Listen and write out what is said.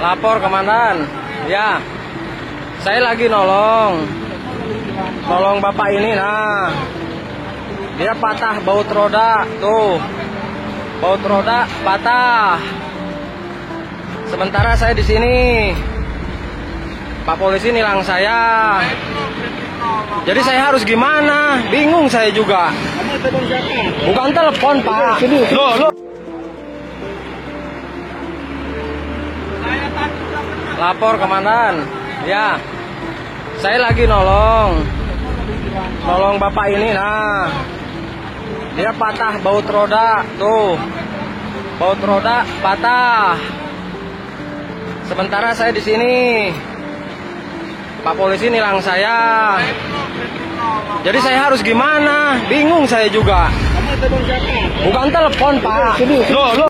Lapor komandan. Ya, saya lagi nolong bapak ini. Nah, dia patah baut roda tuh, baut roda patah. Sementara saya di sini, Pak polisi nilang saya. Jadi saya harus gimana? Bingung saya juga. Bukan telepon, Pak. Loh. Lapor komandan. Ya, saya lagi nolong bapak ini. Nah, dia patah baut roda tuh, baut roda patah. Sementara saya di sini, Pak polisi nilang saya. Jadi saya harus gimana? Bingung saya juga. Bukan telepon, Pak. Loh.